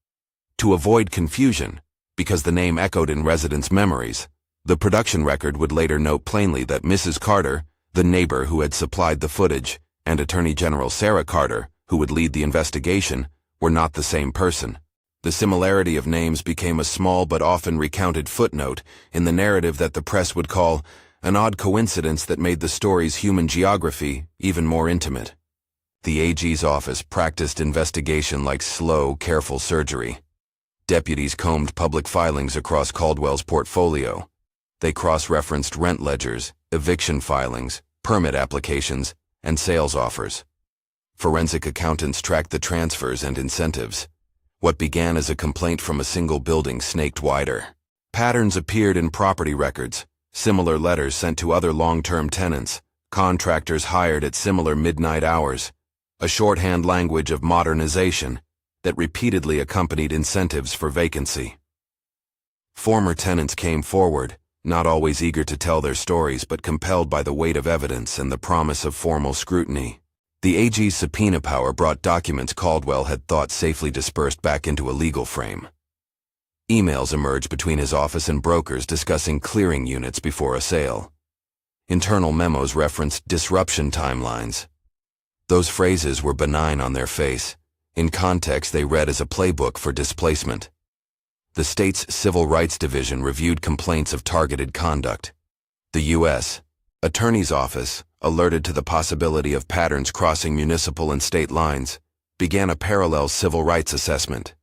To avoid confusion, because the name echoed in residents' memories, the production record would later note plainly that Mrs. Carter, the neighbor who had supplied the footage, and Attorney General Sarah Carter, who would lead the investigation, were not the same person. The similarity of names became a small but often recounted footnote in the narrative that the press would call an odd coincidence that made the story's human geography even more intimate. The AG's office practiced investigation like slow, careful surgery. Deputies combed public filings across Caldwell's portfolio. They cross-referenced rent ledgers, eviction filings, permit applications, and sales offers. Forensic accountants tracked the transfers and incentives. What began as a complaint from a single building snaked wider. Patterns appeared in property records, similar letters sent to other long-term tenants, contractors hired at similar midnight hours, a shorthand language of modernization that repeatedly accompanied incentives for vacancy. Former tenants came forward, not always eager to tell their stories but compelled by the weight of evidence and the promise of formal scrutiny. The AG's subpoena power brought documents Caldwell had thought safely dispersed back into a legal frame. Emails emerged between his office and brokers discussing clearing units before a sale. Internal memos referenced disruption timelines. Those phrases were benign on their face. In context, they read as a playbook for displacement. The state's Civil Rights Division reviewed complaints of targeted conduct. The U.S. Attorney's Office, alerted to the possibility of patterns crossing municipal and state lines, began a parallel civil rights assessment.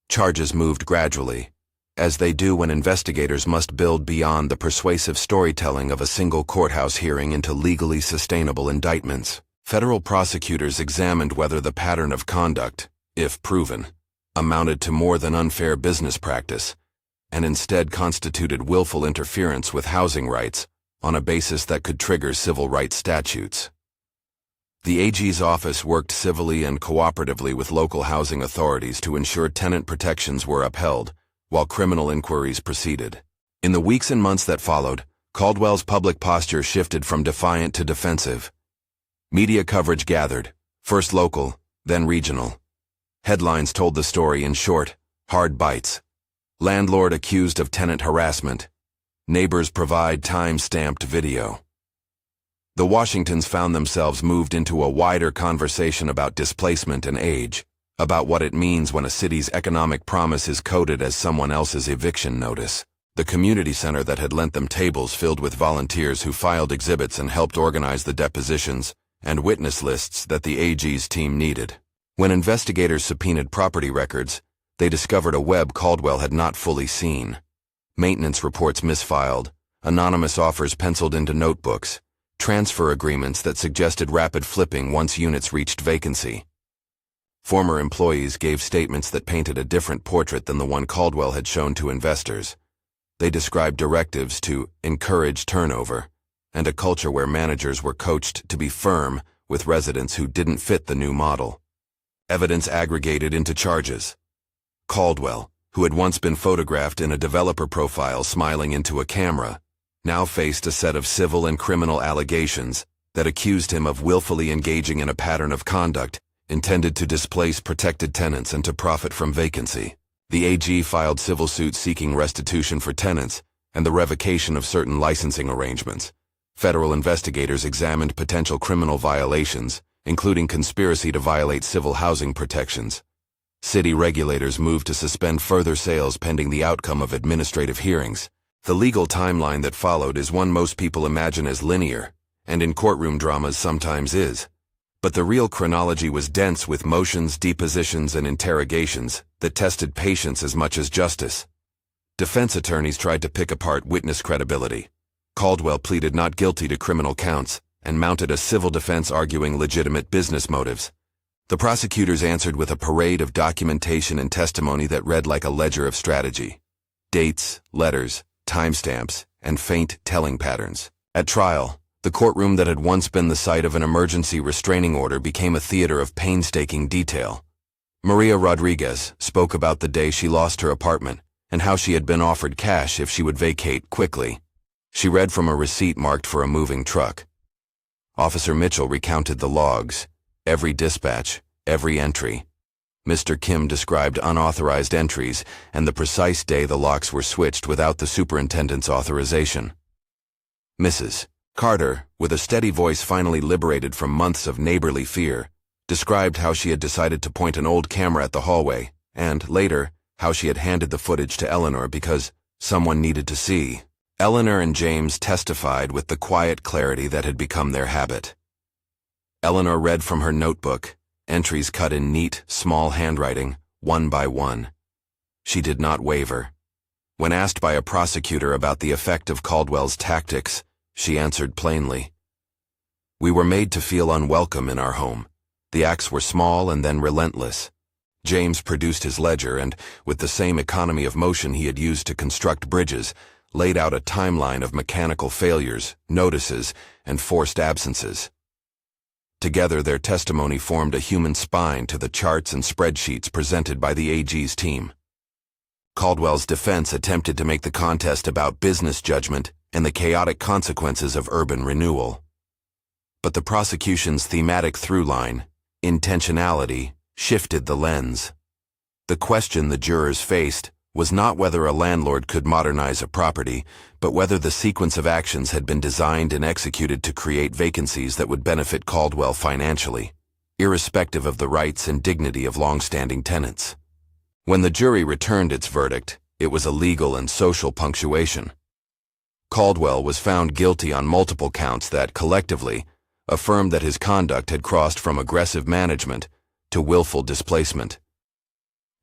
Charges moved gradually, as they do when investigators must build beyond the persuasive storytelling of a single courthouse hearing into legally sustainable indictments. Federal prosecutors examined whether the pattern of conduct, if proven, amounted to more than unfair business practice, and instead constituted willful interference with housing rights on a basis that could trigger civil rights statutes. The AG's office worked civilly and cooperatively with local housing authorities to ensure tenant protections were upheld, while criminal inquiries proceeded. In the weeks and months that followed, Caldwell's public posture shifted from defiant to defensive. Media coverage gathered, first local, then regional. Headlines told the story in short, hard bites. Landlord accused of tenant harassment. Neighbors provide time-stamped video. The Washingtons found themselves moved into a wider conversation about displacement and age, about what it means when a city's economic promise is coded as someone else's eviction notice. The community center that had lent them tables filled with volunteers who filed exhibits and helped organize the depositions and witness lists that the AG's team needed. When investigators subpoenaed property records, they discovered a web Caldwell had not fully seen. Maintenance reports misfiled, anonymous offers penciled into notebooks, transfer agreements that suggested rapid flipping once units reached vacancy. Former employees gave statements that painted a different portrait than the one Caldwell had shown to investors. They described directives to encourage turnover, and a culture where managers were coached to be firm with residents who didn't fit the new model. Evidence aggregated into charges. Caldwell, who had once been photographed in a developer profile smiling into a camera, now faced a set of civil and criminal allegations that accused him of willfully engaging in a pattern of conduct intended to displace protected tenants and to profit from vacancy. The AG filed civil suits seeking restitution for tenants and the revocation of certain licensing arrangements. Federal investigators examined potential criminal violations, including conspiracy to violate civil housing protections. City regulators moved to suspend further sales pending the outcome of administrative hearings. The legal timeline that followed is one most people imagine as linear, and in courtroom dramas sometimes is. But the real chronology was dense with motions, depositions, and interrogations that tested patience as much as justice. Defense attorneys tried to pick apart witness credibility. Caldwell pleaded not guilty to criminal counts and mounted a civil defense arguing legitimate business motives. The prosecutors answered with a parade of documentation and testimony that read like a ledger of strategy. Dates, letters, timestamps, and faint telling patterns. At trial, the courtroom that had once been the site of an emergency restraining order became a theater of painstaking detail. Maria Rodriguez spoke about the day she lost her apartment and how she had been offered cash if she would vacate quickly. She read from a receipt marked for a moving truck. Officer Mitchell recounted the logs, every dispatch, every entry. Mr. Kim described unauthorized entries and the precise day the locks were switched without the superintendent's authorization. Mrs. Carter, with a steady voice finally liberated from months of neighborly fear, described how she had decided to point an old camera at the hallway, and, later, how she had handed the footage to Eleanor because someone needed to see. Eleanor and James testified with the quiet clarity that had become their habit. Eleanor read from her notebook, entries cut in neat, small handwriting, one by one. She did not waver. When asked by a prosecutor about the effect of Caldwell's tactics, she answered plainly. "We were made to feel unwelcome in our home. The acts were small and then relentless." James produced his ledger and, with the same economy of motion he had used to construct bridges, laid out a timeline of mechanical failures, notices, and forced absences. Together, their testimony formed a human spine to the charts and spreadsheets presented by the AG's team. Caldwell's defense attempted to make the contest about business judgment and the chaotic consequences of urban renewal. But the prosecution's thematic through-line, intentionality, shifted the lens. The question the jurors faced was not whether a landlord could modernize a property, but whether the sequence of actions had been designed and executed to create vacancies that would benefit Caldwell financially, irrespective of the rights and dignity of long-standing tenants. When the jury returned its verdict, it was a legal and social punctuation. Caldwell was found guilty on multiple counts that, collectively, affirmed that his conduct had crossed from aggressive management to willful displacement.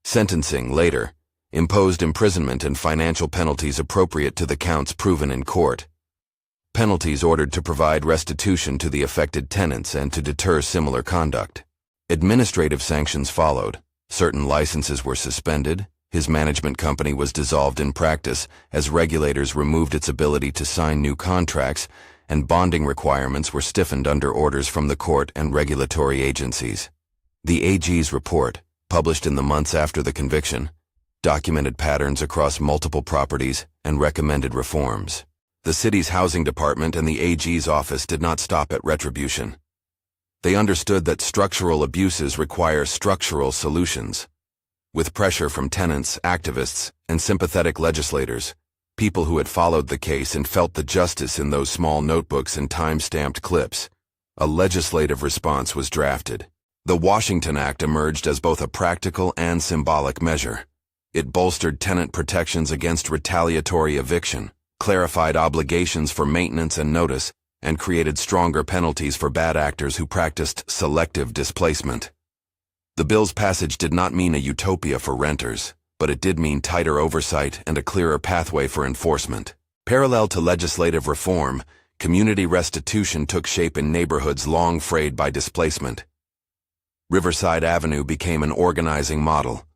Sentencing, later, imposed imprisonment and financial penalties appropriate to the counts proven in court. Penalties ordered to provide restitution to the affected tenants and to deter similar conduct. Administrative sanctions followed. Certain licenses were suspended. His management company was dissolved in practice as regulators removed its ability to sign new contracts, and bonding requirements were stiffened under orders from the court and regulatory agencies. The AG's report, published in the months after the conviction, documented patterns across multiple properties and recommended reforms. The city's housing department and the AG's office did not stop at retribution. They understood that structural abuses require structural solutions. With pressure from tenants, activists, and sympathetic legislators, people who had followed the case and felt the justice in those small notebooks and time-stamped clips, a legislative response was drafted. The Washington Act emerged as both a practical and symbolic measure. It bolstered tenant protections against retaliatory eviction, clarified obligations for maintenance and notice, and created stronger penalties for bad actors who practiced selective displacement. The bill's passage did not mean a utopia for renters, but it did mean tighter oversight and a clearer pathway for enforcement. Parallel to legislative reform, community restitution took shape in neighborhoods long frayed by displacement. Riverside Avenue became an organizing model.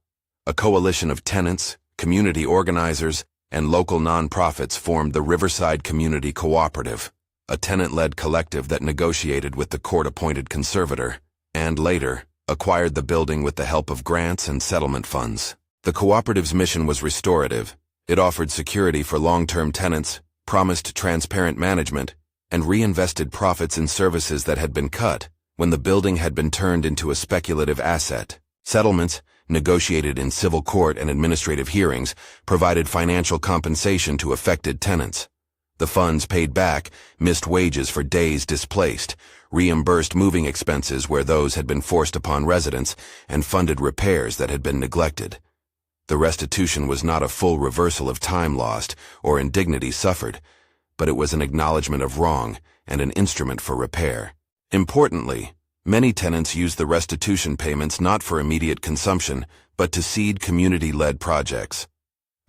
A coalition of tenants, community organizers, and local nonprofits formed the Riverside Community Cooperative, a tenant-led collective that negotiated with the court-appointed conservator, and later, acquired the building with the help of grants and settlement funds. The cooperative's mission was restorative. It offered security for long-term tenants, promised transparent management, and reinvested profits in services that had been cut when the building had been turned into a speculative asset. Settlements, negotiated in civil court and administrative hearings, provided financial compensation to affected tenants. The funds paid back missed wages for days displaced, reimbursed moving expenses where those had been forced upon residents, and funded repairs that had been neglected. The restitution was not a full reversal of time lost or indignity suffered, but it was an acknowledgement of wrong and an instrument for repair. Importantly, many tenants used the restitution payments not for immediate consumption, but to seed community-led projects.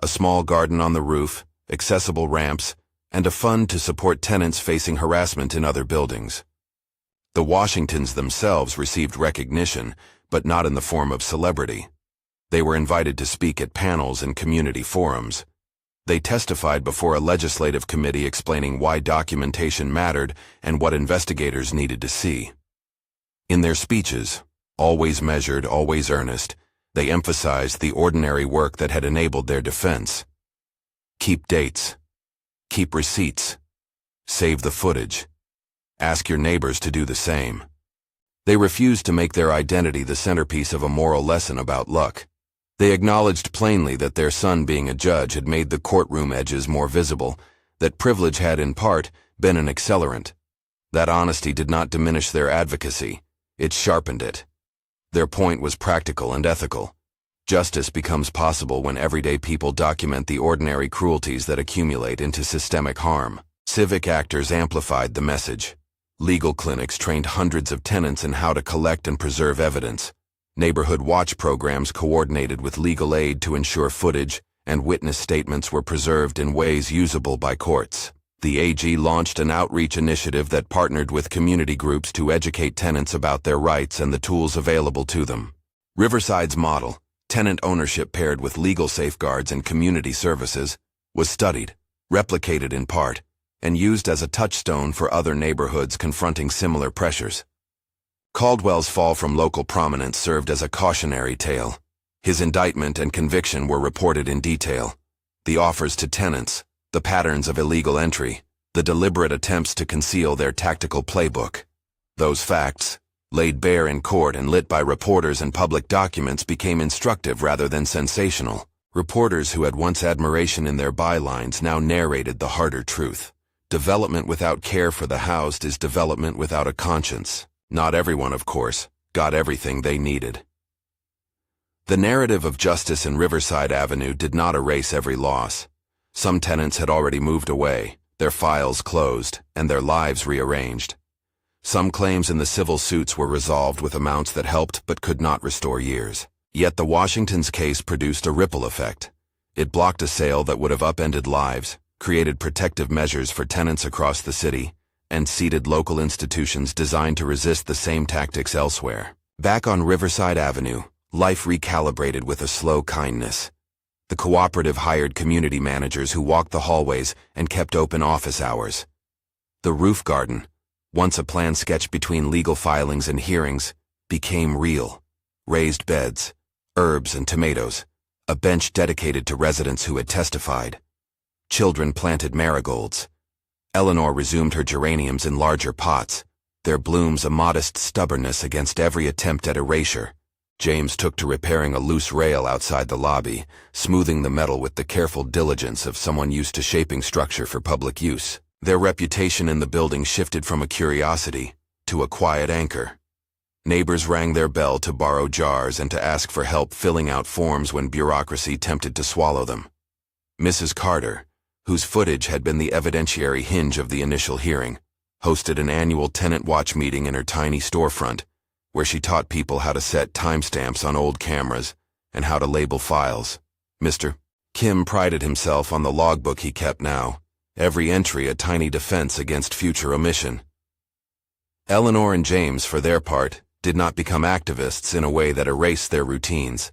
A small garden on the roof, accessible ramps, and a fund to support tenants facing harassment in other buildings. The Washingtons themselves received recognition, but not in the form of celebrity. They were invited to speak at panels and community forums. They testified before a legislative committee explaining why documentation mattered and what investigators needed to see. In their speeches, always measured, always earnest, they emphasized the ordinary work that had enabled their defense. Keep dates. Keep receipts. Save the footage. Ask your neighbors to do the same. They refused to make their identity the centerpiece of a moral lesson about luck. They acknowledged plainly that their son being a judge had made the courtroom edges more visible, that privilege had, in part, been an accelerant. That honesty did not diminish their advocacy. It sharpened it. Their point was practical and ethical. Justice becomes possible when everyday people document the ordinary cruelties that accumulate into systemic harm. Civic actors amplified the message. Legal clinics trained hundreds of tenants in how to collect and preserve evidence. Neighborhood watch programs coordinated with legal aid to ensure footage and witness statements were preserved in ways usable by courts. The AG launched an outreach initiative that partnered with community groups to educate tenants about their rights and the tools available to them. Riverside's model, tenant ownership paired with legal safeguards and community services, was studied, replicated in part, and used as a touchstone for other neighborhoods confronting similar pressures. Caldwell's fall from local prominence served as a cautionary tale. His indictment and conviction were reported in detail. The offers to tenants, the patterns of illegal entry, the deliberate attempts to conceal their tactical playbook. Those facts, laid bare in court and lit by reporters and public documents, became instructive rather than sensational. Reporters who had once admiration in their bylines now narrated the harder truth. Development without care for the housed is development without a conscience. Not everyone, of course, got everything they needed. The narrative of justice in Riverside Avenue did not erase every loss. Some tenants had already moved away, their files closed, and their lives rearranged. Some claims in the civil suits were resolved with amounts that helped but could not restore years. Yet the Washington's case produced a ripple effect. It blocked a sale that would have upended lives, created protective measures for tenants across the city, and seeded local institutions designed to resist the same tactics elsewhere. Back on Riverside Avenue, life recalibrated with a slow kindness. The cooperative hired community managers who walked the hallways and kept open office hours. The roof garden, once a planned sketch between legal filings and hearings, became real. Raised beds, herbs and tomatoes, a bench dedicated to residents who had testified. Children planted marigolds. Eleanor resumed her geraniums in larger pots, their blooms a modest stubbornness against every attempt at erasure. James took to repairing a loose rail outside the lobby, smoothing the metal with the careful diligence of someone used to shaping structure for public use. Their reputation in the building shifted from a curiosity to a quiet anchor. Neighbors rang their bell to borrow jars and to ask for help filling out forms when bureaucracy tempted to swallow them. Mrs. Carter, whose footage had been the evidentiary hinge of the initial hearing, hosted an annual tenant watch meeting in her tiny storefront, where she taught people how to set timestamps on old cameras and how to label files. Mr. Kim prided himself on the logbook he kept now, every entry a tiny defense against future omission. Eleanor and James, for their part, did not become activists in a way that erased their routines.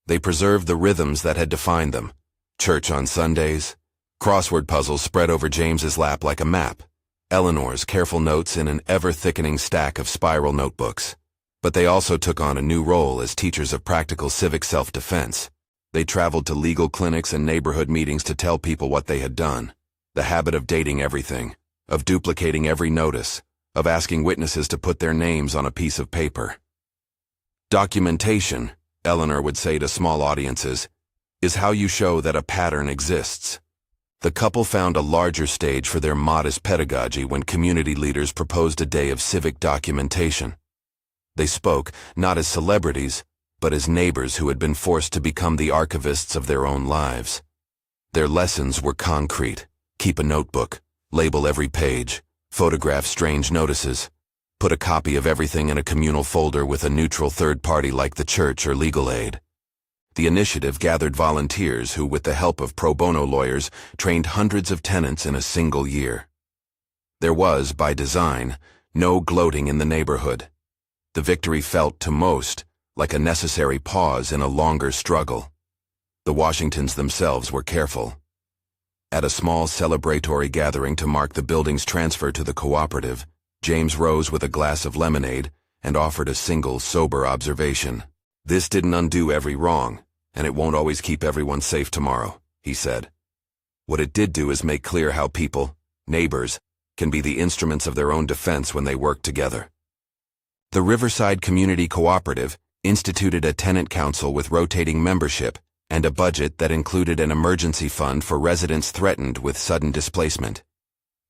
They preserved the rhythms that had defined them. Church on Sundays, crossword puzzles spread over James's lap like a map, Eleanor's careful notes in an ever-thickening stack of spiral notebooks. But they also took on a new role as teachers of practical civic self-defense. They traveled to legal clinics and neighborhood meetings to tell people what they had done. The habit of dating everything, of duplicating every notice, of asking witnesses to put their names on a piece of paper. Documentation, Eleanor would say to small audiences, is how you show that a pattern exists. The couple found a larger stage for their modest pedagogy when community leaders proposed a day of civic documentation. They spoke not as celebrities, but as neighbors who had been forced to become the archivists of their own lives. Their lessons were concrete. Keep a notebook, label every page, photograph strange notices, put a copy of everything in a communal folder with a neutral third party like the church or legal aid. The initiative gathered volunteers who, with the help of pro bono lawyers, trained hundreds of tenants in a single year. There was, by design, no gloating in the neighborhood. The victory felt, to most, like a necessary pause in a longer struggle. The Washingtons themselves were careful. At a small celebratory gathering to mark the building's transfer to the cooperative, James rose with a glass of lemonade and offered a single, sober observation. This didn't undo every wrong, and it won't always keep everyone safe tomorrow, he said. What it did do is make clear how people, neighbors, can be the instruments of their own defense when they work together. The Riverside Community Cooperative instituted a tenant council with rotating membership and a budget that included an emergency fund for residents threatened with sudden displacement.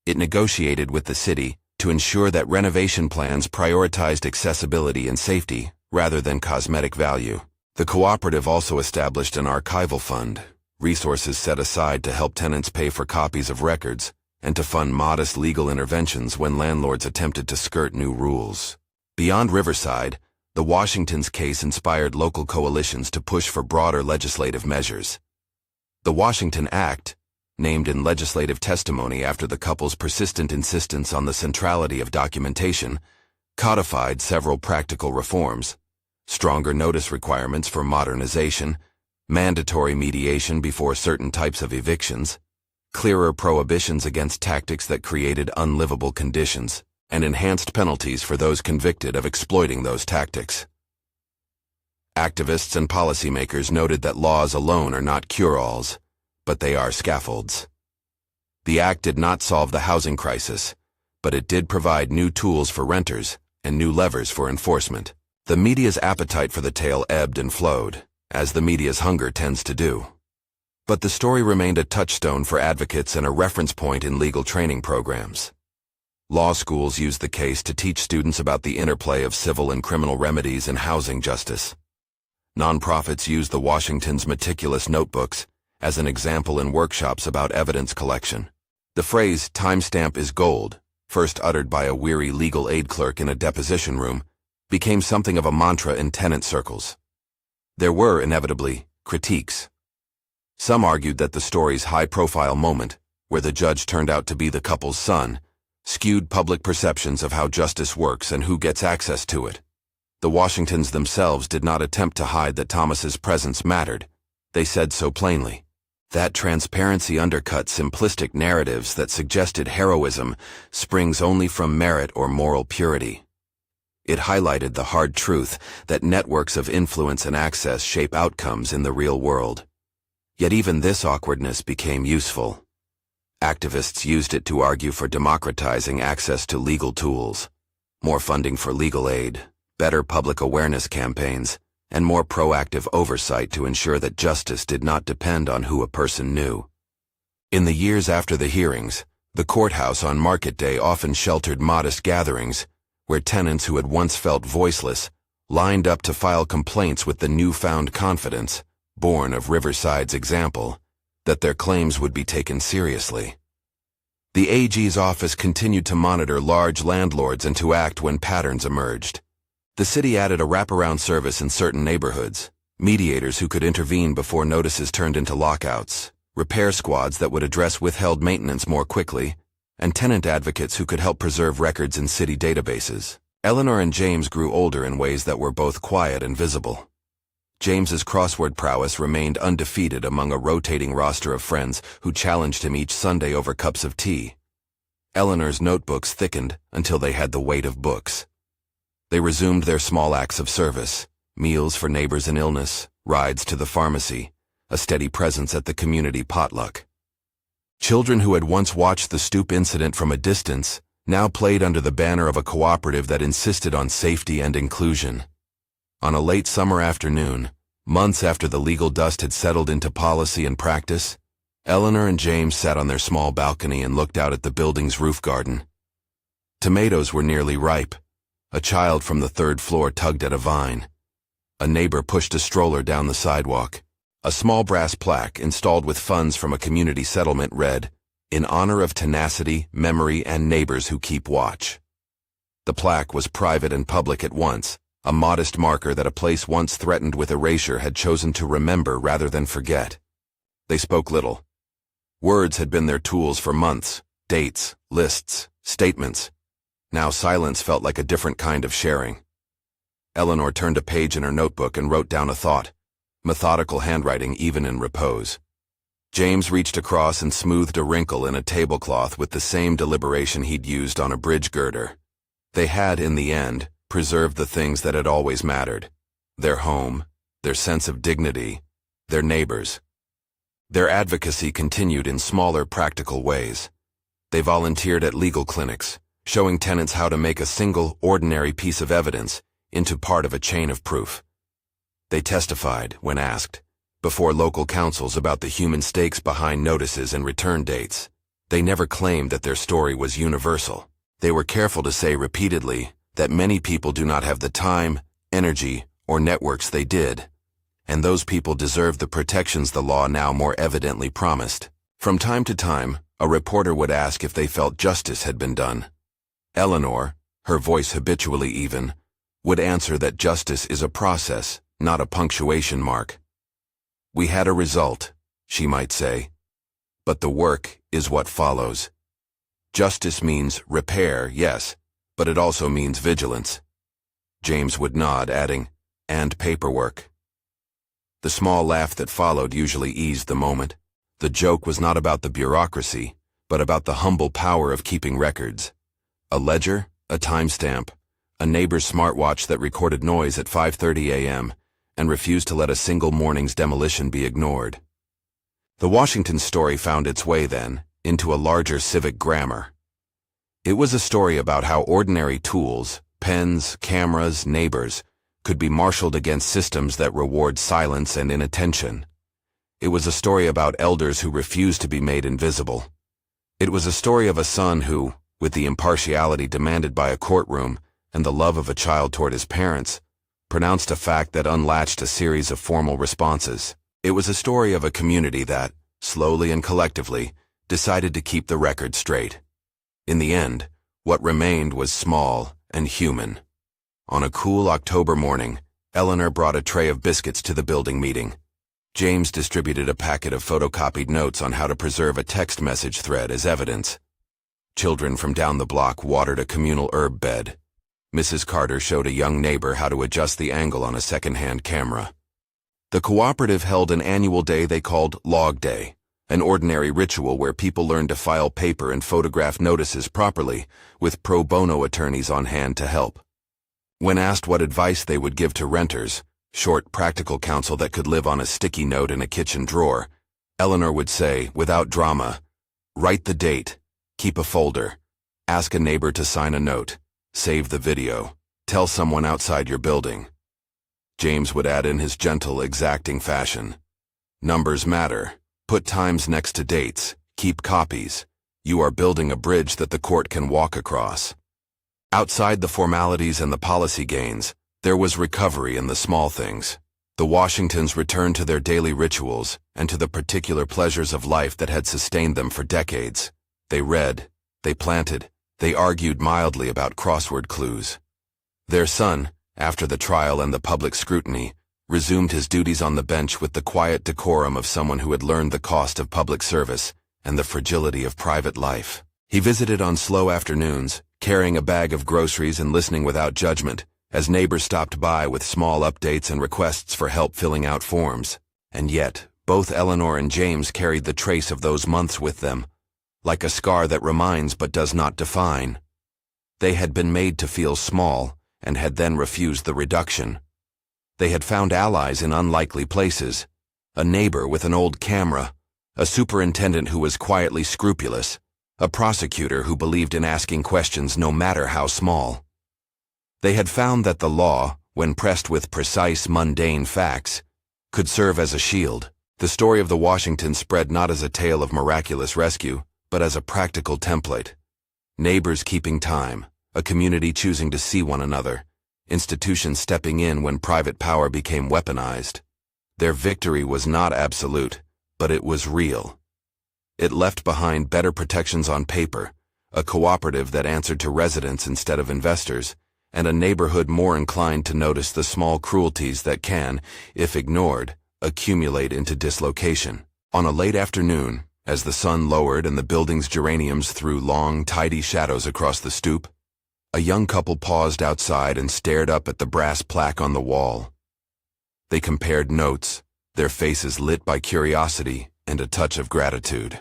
It negotiated with the city to ensure that renovation plans prioritized accessibility and safety rather than cosmetic value. The cooperative also established an archival fund, resources set aside to help tenants pay for copies of records and to fund modest legal interventions when landlords attempted to skirt new rules. Beyond Riverside, the Washington's case inspired local coalitions to push for broader legislative measures. The Washington Act, named in legislative testimony after the couple's persistent insistence on the centrality of documentation, codified several practical reforms: stronger notice requirements for modernization, mandatory mediation before certain types of evictions, clearer prohibitions against tactics that created unlivable conditions, and enhanced penalties for those convicted of exploiting those tactics. Activists and policymakers noted that laws alone are not cure-alls, but they are scaffolds. The act did not solve the housing crisis, but it did provide new tools for renters and new levers for enforcement. The media's appetite for the tale ebbed and flowed, as the media's hunger tends to do. But the story remained a touchstone for advocates and a reference point in legal training programs. Law schools used the case to teach students about the interplay of civil and criminal remedies in housing justice. Nonprofits used the Washington's meticulous notebooks as an example in workshops about evidence collection. The phrase, "timestamp is gold," first uttered by a weary legal aid clerk in a deposition room, became something of a mantra in tenant circles. There were, inevitably, critiques. Some argued that the story's high-profile moment, where the judge turned out to be the couple's son, skewed public perceptions of how justice works and who gets access to it. The Washingtons themselves did not attempt to hide that Thomas's presence mattered. They said so plainly. That transparency undercut simplistic narratives that suggested heroism springs only from merit or moral purity. It highlighted the hard truth that networks of influence and access shape outcomes in the real world. Yet even this awkwardness became useful. Activists used it to argue for democratizing access to legal tools, more funding for legal aid, better public awareness campaigns, and more proactive oversight to ensure that justice did not depend on who a person knew. In the years after the hearings, the courthouse on Market Day often sheltered modest gatherings where tenants who had once felt voiceless lined up to file complaints with the newfound confidence, born of Riverside's example, that their claims would be taken seriously. The AG's office continued to monitor large landlords and to act when patterns emerged. The city added a wraparound service in certain neighborhoods, mediators who could intervene before notices turned into lockouts, repair squads that would address withheld maintenance more quickly, and tenant advocates who could help preserve records in city databases. Eleanor and James grew older in ways that were both quiet and visible. James's crossword prowess remained undefeated among a rotating roster of friends who challenged him each Sunday over cups of tea. Eleanor's notebooks thickened until they had the weight of books. They resumed their small acts of service, meals for neighbors in illness, rides to the pharmacy, a steady presence at the community potluck. Children who had once watched the stoop incident from a distance now played under the banner of a cooperative that insisted on safety and inclusion. On a late summer afternoon, months after the legal dust had settled into policy and practice, Eleanor and James sat on their small balcony and looked out at the building's roof garden. Tomatoes were nearly ripe. A child from the third floor tugged at a vine. A neighbor pushed a stroller down the sidewalk. A small brass plaque installed with funds from a community settlement read, "In honor of tenacity, memory, and neighbors who keep watch." The plaque was private and public at once, a modest marker that a place once threatened with erasure had chosen to remember rather than forget. They spoke little. Words had been their tools for months, dates, lists, statements. Now silence felt like a different kind of sharing. Eleanor turned a page in her notebook and wrote down a thought, methodical handwriting even in repose. James reached across and smoothed a wrinkle in a tablecloth with the same deliberation he'd used on a bridge girder. They had, in the end, preserved the things that had always mattered: their home, their sense of dignity, their neighbors. Their advocacy continued in smaller, practical ways. They volunteered at legal clinics, showing tenants how to make a single, ordinary piece of evidence into part of a chain of proof. They testified, when asked, before local councils about the human stakes behind notices and return dates. They never claimed that their story was universal. They were careful to say repeatedly that many people do not have the time, energy, or networks they did, and those people deserved the protections the law now more evidently promised. From time to time, a reporter would ask if they felt justice had been done. Eleanor, her voice habitually even, would answer that justice is a process, not a punctuation mark. "We had a result," she might say, "but the work is what follows." Justice means repair, yes, but it also means vigilance. James would nod, adding, "and paperwork." The small laugh that followed usually eased the moment. The joke was not about the bureaucracy, but about the humble power of keeping records. A ledger, a timestamp, a neighbor's smartwatch that recorded noise at 5:30 a.m. and refused to let a single morning's demolition be ignored. The Washington story found its way, then, into a larger civic grammar. It was a story about how ordinary tools, pens, cameras, neighbors, could be marshaled against systems that reward silence and inattention. It was a story about elders who refused to be made invisible. It was a story of a son who, with the impartiality demanded by a courtroom and the love of a child toward his parents, pronounced a fact that unlatched a series of formal responses. It was a story of a community that, slowly and collectively, decided to keep the record straight. In the end, what remained was small and human. On a cool October morning, Eleanor brought a tray of biscuits to the building meeting. James distributed a packet of photocopied notes on how to preserve a text message thread as evidence. Children from down the block watered a communal herb bed. Mrs. Carter showed a young neighbor how to adjust the angle on a second-hand camera. The cooperative held an annual day they called Log Day, an ordinary ritual where people learned to file paper and photograph notices properly, with pro bono attorneys on hand to help. When asked what advice they would give to renters, short practical counsel that could live on a sticky note in a kitchen drawer, Eleanor would say, without drama, "Write the date, keep a folder, ask a neighbor to sign a note, save the video, tell someone outside your building." James would add in his gentle, exacting fashion, "Numbers matter. Put times next to dates. Keep copies. You are building a bridge that the court can walk across." Outside the formalities and the policy gains, there was recovery in the small things. The Washingtons returned to their daily rituals and to the particular pleasures of life that had sustained them for decades. They read, they planted, they argued mildly about crossword clues. Their son, after the trial and the public scrutiny, resumed his duties on the bench with the quiet decorum of someone who had learned the cost of public service and the fragility of private life. He visited on slow afternoons, carrying a bag of groceries and listening without judgment, as neighbors stopped by with small updates and requests for help filling out forms. And yet, both Eleanor and James carried the trace of those months with them, like a scar that reminds but does not define. They had been made to feel small, and had then refused the reduction. They had found allies in unlikely places, a neighbor with an old camera, a superintendent who was quietly scrupulous, a prosecutor who believed in asking questions no matter how small. They had found that the law, when pressed with precise, mundane facts, could serve as a shield. The story of the Washingtons spread not as a tale of miraculous rescue, but as a practical template. Neighbors keeping time, a community choosing to see one another, institutions stepping in when private power became weaponized. Their victory was not absolute, but it was real. It left behind better protections on paper, a cooperative that answered to residents instead of investors, and a neighborhood more inclined to notice the small cruelties that can, if ignored, accumulate into dislocation. On a late afternoon, as the sun lowered and the building's geraniums threw long, tidy shadows across the stoop, a young couple paused outside and stared up at the brass plaque on the wall. They compared notes, their faces lit by curiosity and a touch of gratitude.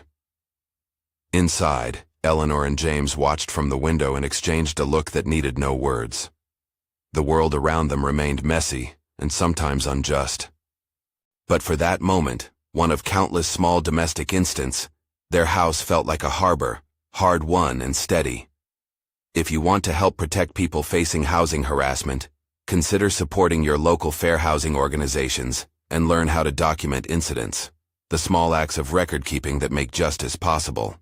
Inside, Eleanor and James watched from the window and exchanged a look that needed no words. The world around them remained messy and sometimes unjust. But for that moment, one of countless small domestic instants, their house felt like a harbor, hard-won and steady. If you want to help protect people facing housing harassment, consider supporting your local fair housing organizations and learn how to document incidents, the small acts of record-keeping that make justice possible.